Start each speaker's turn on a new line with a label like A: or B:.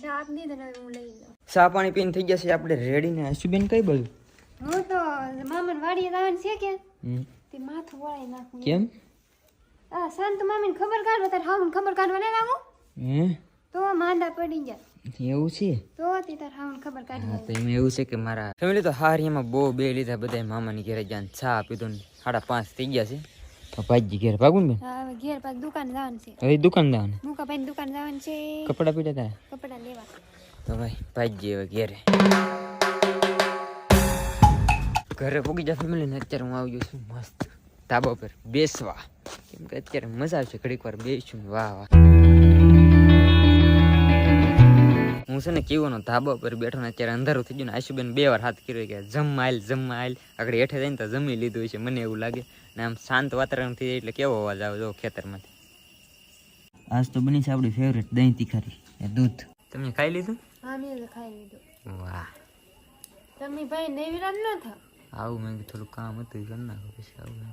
A: ચા આપી દે ને હું લઈ લઉં.
B: ચા પાણી પીને થઈ જશે આપણે રેડી ને આશુબેન કઈ બાજુ?
A: હું તો મામન વાડીએ જવાનું છે કે તે માથું વળાઈ નાખું.
B: કેમ?
A: આ શાંત મામીને ખબર કાઢવા તાર હાવન ખબર કાઢવા ના લાગો તો માંદા પડી જાય.
B: એવું છે
A: તો તે તાર હાવન ખબર કાઢી.
B: હા તો એમાં એવું છે કે મારા ફેમિલી તો હારીમાં બહુ બે લીધા બધા મામાની ઘરે જાન ચા પીધો ને 5:30 થઈ ગયા છે તો ભાજી ઘેર ભાગું ને.
A: હા હવે ઘેર પાછ દુકાન જવાનું છે.
B: હવે દુકાન જવાનું
A: મુકા ભાઈ દુકાન જવાનું છે.
B: કપડા પીડા તારા
A: કપડા લેવા
B: તો ભાઈ ભાજી હવે ઘેરે ઘરે પોગી જા ફેમિલી ને અત્યારે હું આવી ગયો છું મસ્ત ધાબા પર બેસવા કેમ કે અત્યારે મજા આવશે ઘડીક વાર બેસું વાહ વાહ. હું છે ને કેવો ધાબા પર બેઠો ને અત્યારે અંધારું થઈ ગયું ને આશુબેન 2 વાર હાથ કર્યો કે જમ આયલ આગળ હેઠે જઈને તો જમી લીધું છે મને એવું લાગે ને આમ શાંત વાતાવરણ થઈ જાય એટલે કેવો અવાજ આવે જો ખેતરમાંથી. આજ તો બની છે આપણી ફેવરેટ દહીં તીખારી દૂધ. તમે ખાઈ લીધું?
A: હા મેં તો ખાઈ લીધું.
B: વાહ
A: તમે ભાઈ નૈવિરામ ન થાવ.
B: આવું મેં થોડું કામ હતું કરી નાખો પછી આવું.